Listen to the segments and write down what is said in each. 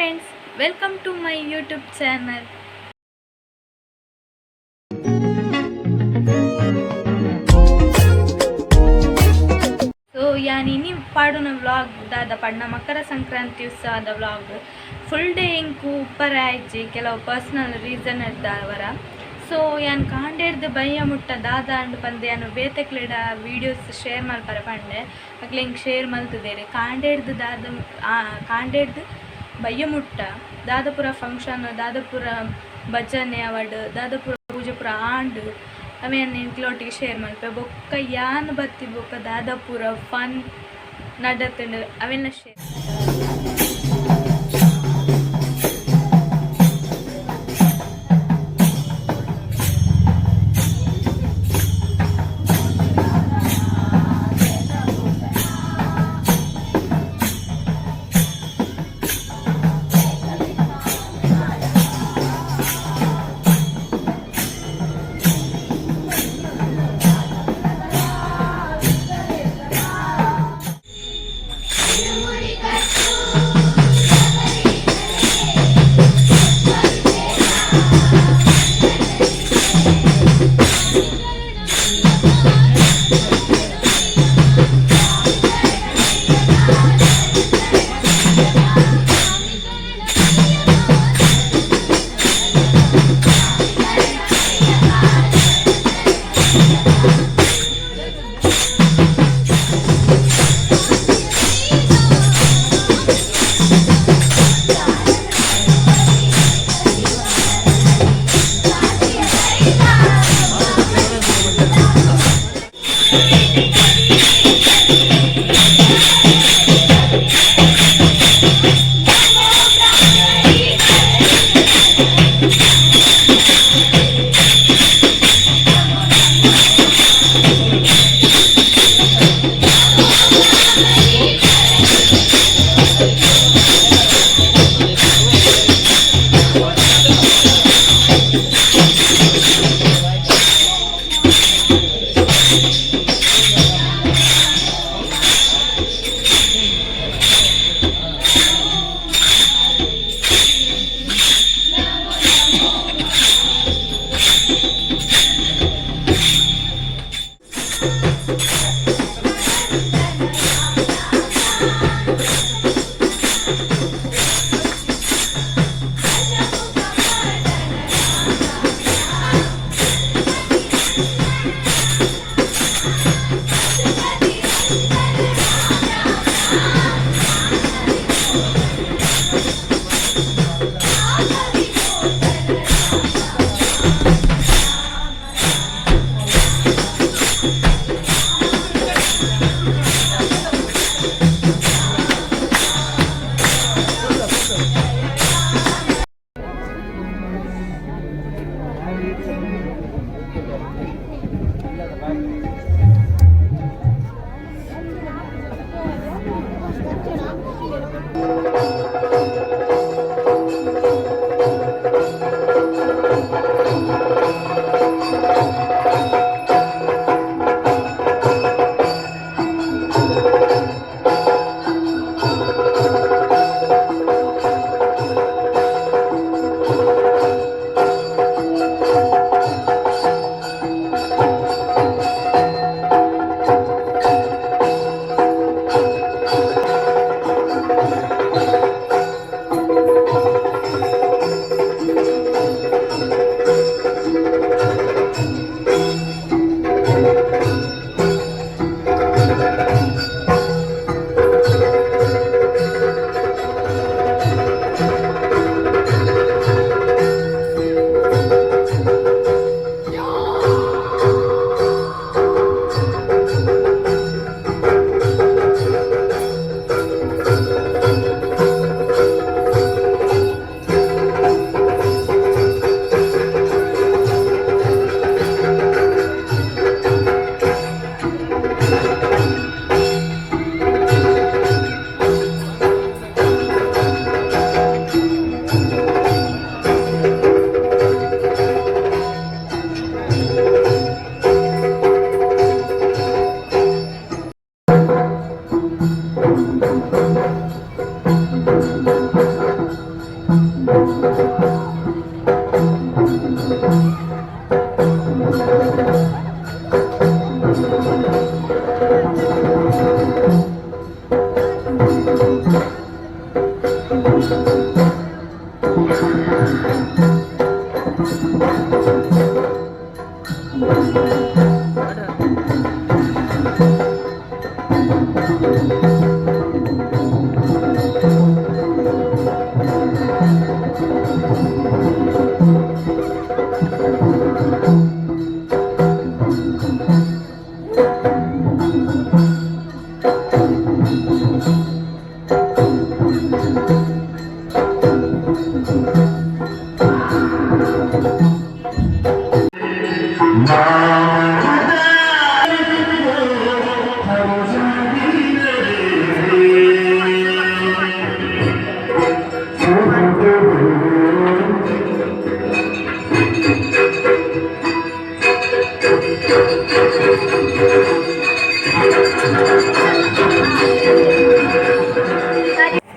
friends, welcome to my YouTube channel. So yani paduna vlog dada padna makara sankranthi uthsavada vlog full day inku uppar aiji kelavu personal reason iddavara. So yan kanderdu baya mutta dada and pande yanu betekleda videos share malpara pande akle share maltudere kanderdu dada kanderdu baya mutta dadapura function dadapura ಭಜನೆ ಅವಡು ದಾದಪುರ ಪೂಜೆ ಪುರ ಆಂಡು ಅವೇನು ಇಂಟ್ಲೊಟ್ಟಿಗೆ share Malpe ಬೊಕ್ಕ ಯಾನ್ ಬತ್ತಿ ಬೊಕ್ಕ ದಾದಪುರ fun ನಡತಂಡು ಅವೆಲ್ಲ share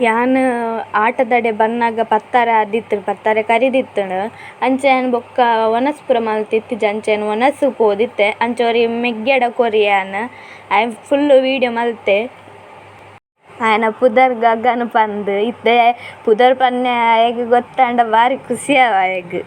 ಯಾನ್ ಆಟದಡೆ ಬನ್ನಾಗ ಪತ್ತಾರೆ ಆದಿತ್ತು ಪತ್ತಾರೆ ಕರಿದಿತ್ತನು ಅಂಚೆ ಯಾನ್ ಬೊಕ್ಕ ಒನಸ್ಪುರ ಮಲ್ತಿತ್ತಿಜ್ಜೆ ಅಂಚೆ ಯಾನ್ ಒನಸು ಪೋದಿತ್ತೆ ಅಂಚೋರಿ ಮೆಗ್ಗೆಡ ಕೊರಿ ಯಾನ್ ಆಯ್ ಫುಲ್ಲು ವೀಡಿಯೋ ಮಲ್ತೆ ಆಯನ ಪುದರ್ ಗಗನ ಪಂದ್ ಇತ್ತೆ ಪುದರ್ ಪನ್ನೆ ಆಯಗ್ ಗೊತ್ತಾಂಡ ಬಾರಿ ಖುಷಿಯವ ಆಯಗ್.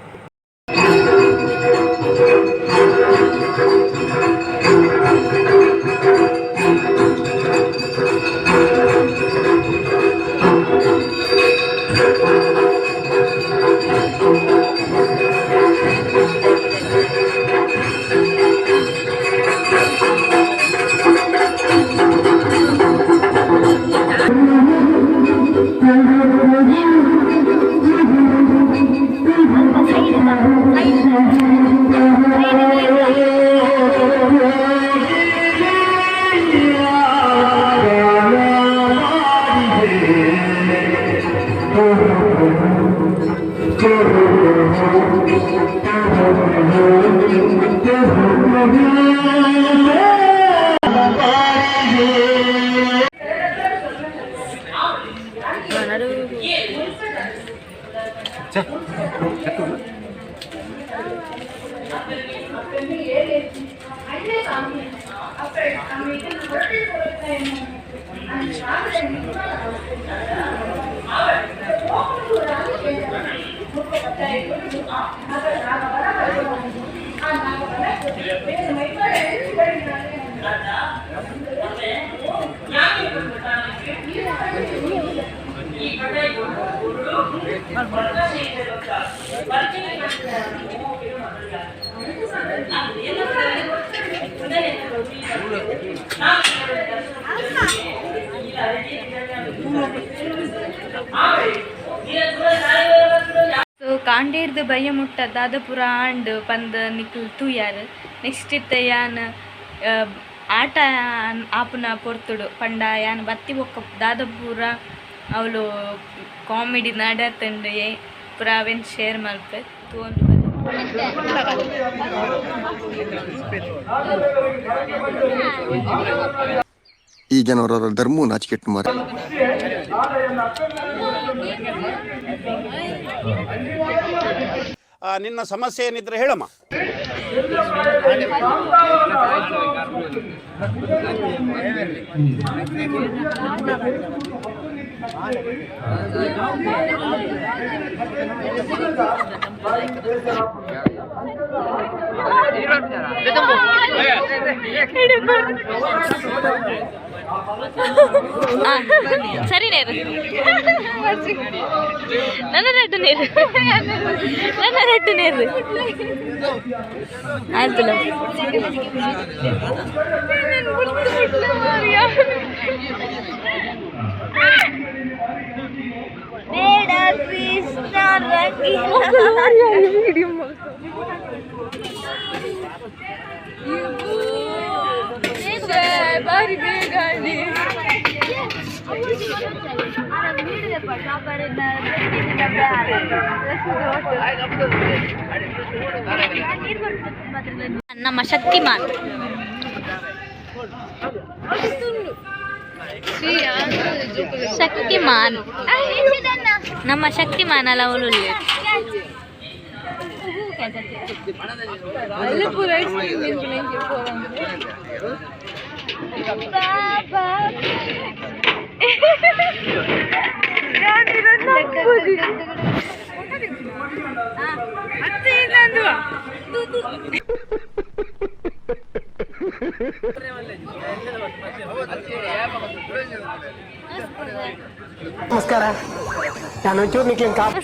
ಕಾಂಡೇರ್ದು ಬಯ್ಯ ಮುಟ್ಟ ದಾದಪುರ ಆಂಡ್ ಪಂದ್ ನಿಕ್ಲು ತೂಯಾರು ನೆಕ್ಸ್ಟ್ ಇತ್ತೆ ಯಾನ್ ಆಟ ಆಪುನ ಪೊರ್ತುಡು ಪಂಡ ಯಾನ್ ಬತ್ತಿ ಬೊಕ್ಕ ದಾದಪುರ ಅವಳು ಕಾಮಿಡಿ ನಡತಂಡು ಪುರ ಅವೆನ್ ಶೇರ್ ಮಲ್ಪೆ ತೂಂದು ಈ ಜನವರ ಧರ್ಮ ನಾಚಿಕೆಟ್ಟು ಮಾರ ನಿನ್ನ ಸಮಸ್ಯೆ ಏನಿದ್ರೆ ಹೇಳಮ್ಮ. ಸರಿ ನೀರು ನನ್ನ ರೆಡ್ಡು ನೀರು ನನ್ನ ರೆಡ್ಡು ನೀರು ಆಯ್ತು ಬೇಡ ಕೃಷ್ಣ ಬಾರಿ ಬೇಗ ನಮ್ಮ ಶಕ್ತಿಮಾನ್ ಶಕ್ತಿಮಾನ್ ನಮ್ಮ ಶಕ್ತಿಮಾನ್ ಅಲ್ಲ ಅವಳು ನಮಸ್ಕಾರ, ನಾನು ಒಂಚೂರು ನಿಕ್ಲಿನ ಕಾಪ್.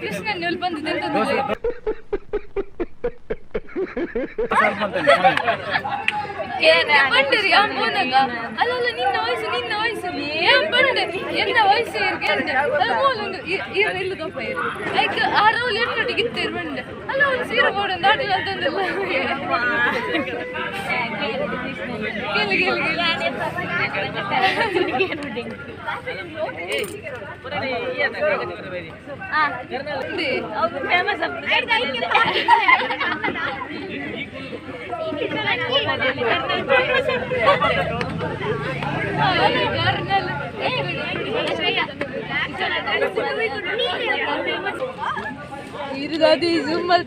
ಕೃಷ್ಣನ್ ಬಂದಿದೆ ಬಂಡರಿ ಅಲ್ಲ ನಿನ್ನ ವಯಸ್ಸು ಏನ್ ಬಂಡರಿ ಎಂತ ವಯಸ್ಸು ಇಲ್ಲ ತಪ್ಪ ಲೈಕ್ ಆ ರೋಲ್ ಎನ್ನೊಟ್ಟಿಗೆ ಇತ್ತೇರು ಬಂಡೆ ಅಲ್ಲ ಒಂದು ಸೀರೆ ಬೋರ್ಡ್ ಒಂದು ಆಟಿಲ್ಲ ಅಂತಂದಲ್ಲ ಫೇಮಸ್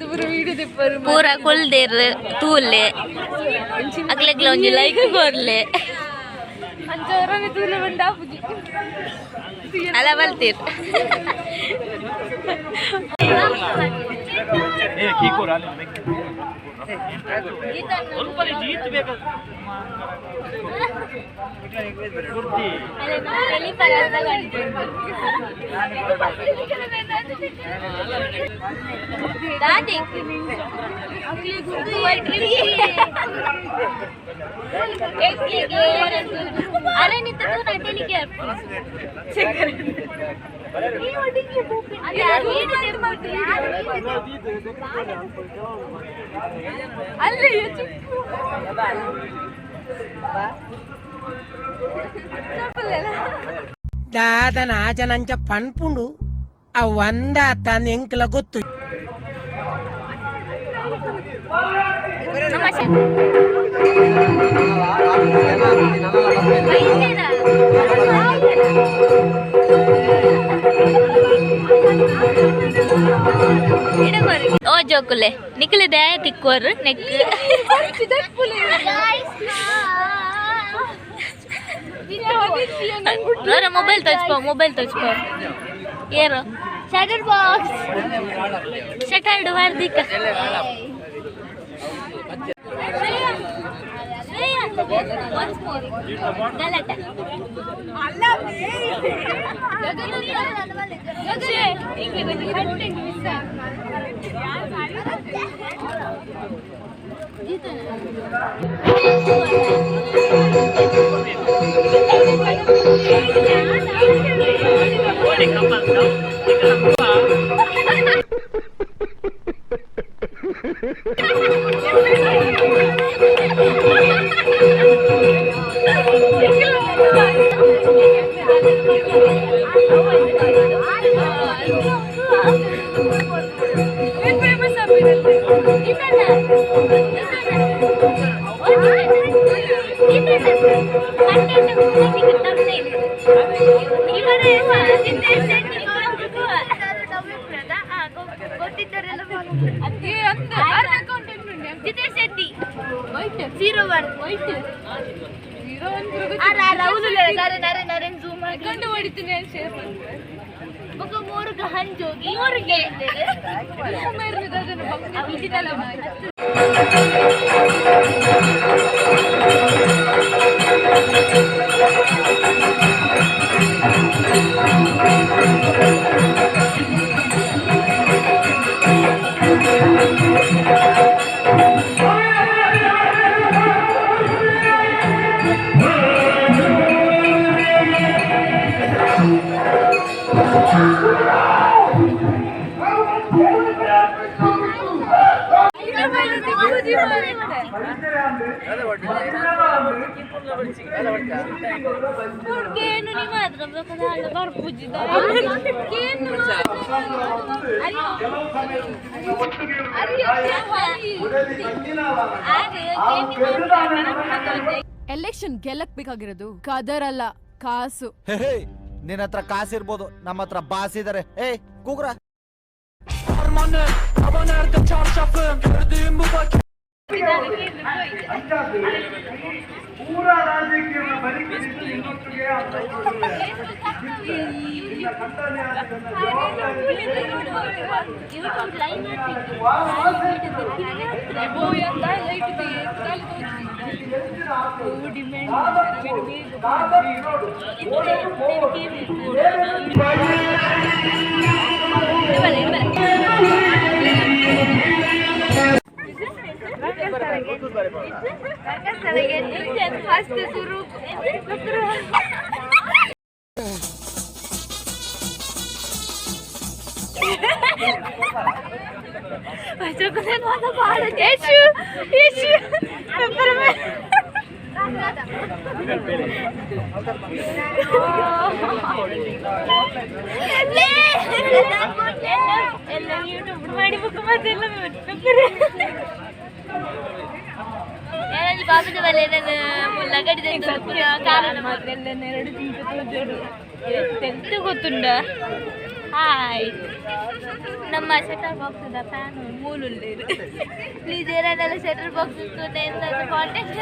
पूरा कुल देर तूले अगले ग्लौंजी लाइक कोरले अला बलतीर अरे नहीं तो तू नाटे लिखे ದಾದನ ಆಜನಂಚ ಪನ್ಪುಂಡು ಆ ಒಂದ ತಾನ ಎಂಕ್ಲ ಗೊತ್ತು. ओ जोकुले निकले दे तिक्कोर नेक रो मोबाइल तोचपो येरो शटर बॉक्स शटर वार्दिक once more galata alla gagse inge content miss election ಗೆಲ್ಲಕ್ ಬೇಕಾಗಿರೋದು ಕದರ್ ಅಲ್ಲ ಕಾಸು. ನಿನ್ನ ಹತ್ರ ಕಾಸಿರ್ಬೋದು, ನಮ್ಮ ಹತ್ರ ಬಾಸ್ ಇದಾರೆ. ಏಯ್ ಕೂಗ್ರ. ಗೊತ್ತುಂಡ ಹಾಯ್ ನಮ್ಮ ಶಟರ್ ಬಾಕ್ಸ್ ಫ್ಯಾನ್ ಮೂಲು ಪ್ಲೀಸ್ ಏನೇನೆಲ್ಲ ಶಟರ್ ಬಾಕ್ಸ್ ಕಾಂಟ್ಯಾಕ್ಟ್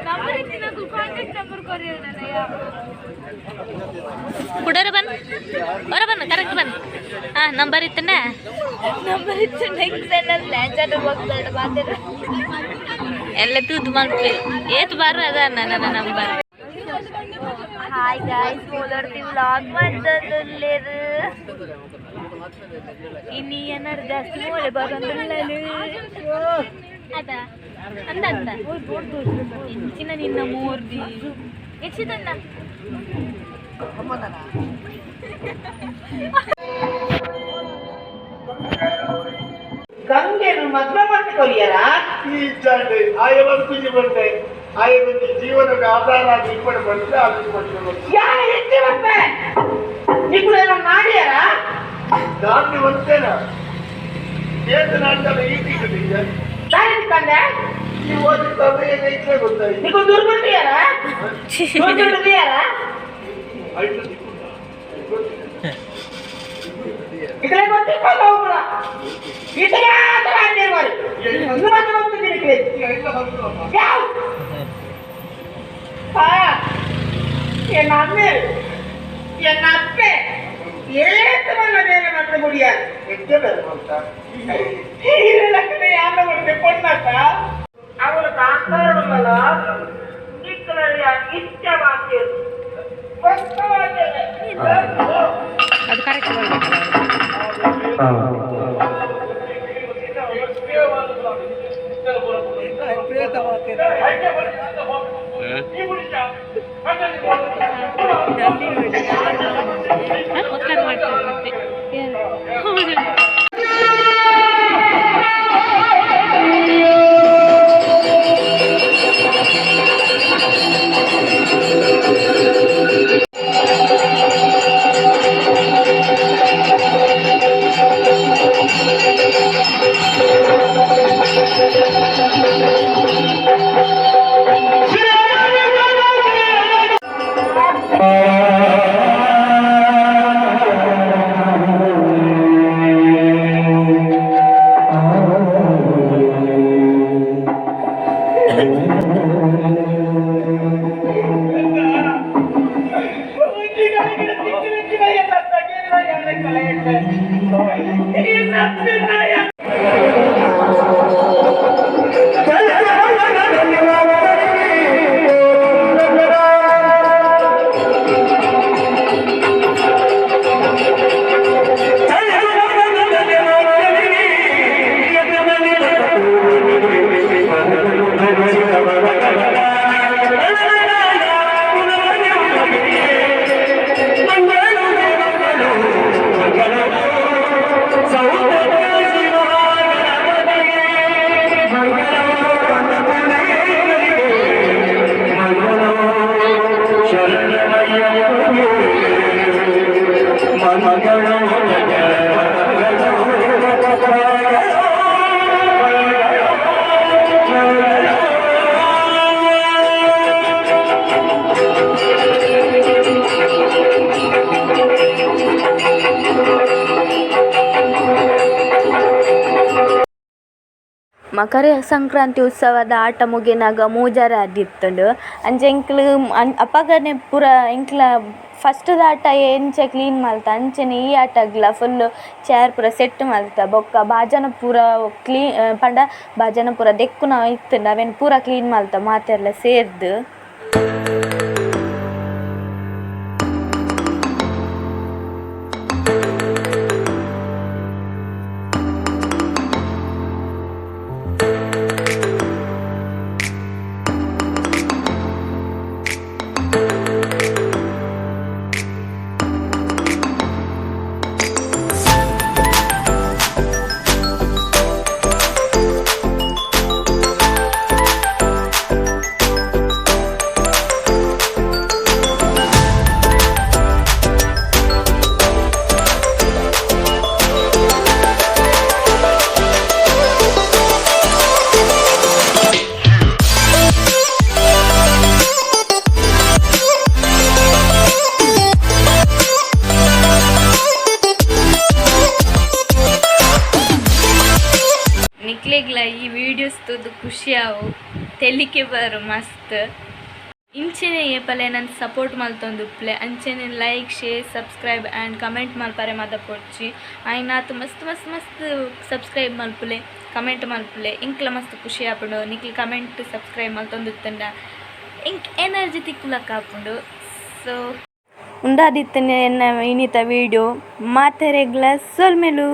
ನಂಬರ್ ಇತ್ತು ಕಾಂಟ್ಯಾಕ್ಟ್ ನಂಬರ್ ಕೊರಿಯರ್ ಕುಡರ ಬನ್ ಹೊರ ಬನ್ ಕರೆಕ್ಟ್ ಬನ್ ನಂಬರ್ ಇತ್ತನ ಪ್ಲಾನ್ ಶಟರ್ ಬಾಕ್ಸ್ ಮಾತಾಡ ಎಲ್ಲ ತೂತು ಮಾಡ್ತೀವಿ ಏತು ಬಾರು ಅದ ನನ್ನ ನಂಬರ್. ಹಾಯ್ ಗಾಯ್ಸ್ ಮೂಲರ್ತಿ ವ್ಲಾಗ್ ಮಾಡ್ದಲ್ಲೇರು ಇನ್ನು ಏನಾರು ಜಾಸ್ತಿ ಮೂಲೆ ಬರೋದಿಲ್ಲ ಅದ ಅಂದ ಅಂದ ಇಂಚಿನ ನಿನ್ನ ಮೂರ್ದಿ ಎಷ್ಟಿದನ್ನ ಗಂಗೆನು ಮದುವೆ ಮಾಡಿಕೊಳ್ಳಿಯರ ಈ ಚಂಡೆ ಆಯವಂತಿಗೆ ಬಂದೆ ಆಯವಂತಿ ಜೀವನದ ಆಧಾರ ಆಗಿ ಇಪ್ಪಡು ಬಂದ್ರೆ ಆಗಿರ್ಬೋದು ಯಾರ ಹೆಚ್ಚು ಬಂದೆ ನೀವು ಏನೋ ಮಾಡಿಯಾರ ನಾನು ಒಂದೇನ ನಾಟಕ ಈ ತಿಂಗಳಿಗೆ ನಾನು ಕಂಡೆ ನೀವು ಓದಿದ್ರೆ ಏನೈತೆ ಗೊತ್ತಾಯ್ತು ನೀವು ದುರ್ಗುಂಡಿಯಾರ ದುರ್ಗುಂಡಿಯಾರ ಇದ್ರೆ ಗೊತ್ತಿಲ್ಲ ಹೋಗ್ಬಿಡ ಇದ್ರೆ ಆತರ ಅಡ್ಡಿ ಮಾಡಿ ಇವತ್ತು ಹೋಗ್ತಿದ್ದೀನಿ ಯಾವ என் அம்மே என் அப்பே ஏத்தவங்க வேலை பண்ண முடியாது லட்சணை யார வந்து பொண்ணாக்கா அவளுக்கு ஆக்காரங்கள நிக்கலையா இஷ்டவாக்கு ಅದು ಕರೆಕ್ಟ್ Thank you. ಮಕರ ಸಂಕ್ರಾಂತಿ ಉತ್ಸವದ ಆಟ ಮುಗಿನಾಗ ಮೂಜಾರ ಆದಿತ್ತುಂಡು ಅಂಚ ಎಂಕ್ಲು ಅಪಗನೆ ಪೂರ ಎಂಕ್ಲ ಫಸ್ಟ್ದ ಆಟ ಎಂಚ ಕ್ಲೀನ್ ಮಲ್ತ ಅಂಚನೆ ಈ ಆಟಗ್ಲ ಫುಲ್ಲು ಚೇರ್ ಪೂರ ಸೆಟ್ ಮಲ್ತ ಬೊಕ್ಕ ಬಾಜನ ಪೂರ ಪಂಡ ಬಾಜನ ಪೂರ ದೆಕ್ಕುನ ಇತ್ತುಂಡು ಅವೆನ್ ಪೂರ ಕ್ಲೀನ್ ಮಲ್ತ ಮಾತೆರ್ಲ ಸೇರ್ದು. ನಿಕ್ಲೆಗ್ಲ ಈ ವಿಡಿಯೋಸ್ ತುದು ಖುಷಿಯಾವು ತೆಲಿಕೆ ಬರು ಮಸ್ತ್ ಇಂಚೆನೆ ಏಪಲೆ ನನ್ನ ಸಪೋರ್ಟ್ ಮಲ್ತೊಂದುಪ್ಲೆ ಅಂಚೆನೆ like share subscribe and comment ಮಲ್ಪರೆ ಮಾತ ಪೊಡ್ಚಿ ಆಯ್ನಾತು ಮಸ್ತ್ ಮಸ್ತ್ ಮಸ್ತ್ ಸಬ್ಸ್ಕ್ರೈಬ್ ಮಲ್ಪುಲೆ ಕಮೆಂಟ್ ಮಲ್ಪುಲೆ ಇಂಕ್ಲ ಮಸ್ತ್ ಖುಷಿ ಆಪುಂಡು ನಿಕ್ಲಿ ಕಮೆಂಟ್ ಸಬ್ಸ್ಕ್ರೈಬ್ ಮಲ್ತೊಂದುತ್ತಂಡ ಇಂಕ್ ಎನರ್ಜಿ ತಿಕ್ಕುಲಕ್ಕ ಆಪುಂಡು. ಸೊ ಉಂದಾದಿತ್ತನೆ ಎನ್ನ ಇನ್ನಿತ ವಿಡಿಯೋ ಮಾತೆರೆಗ್ಲ ಸೊಲ್ಮೆಲು.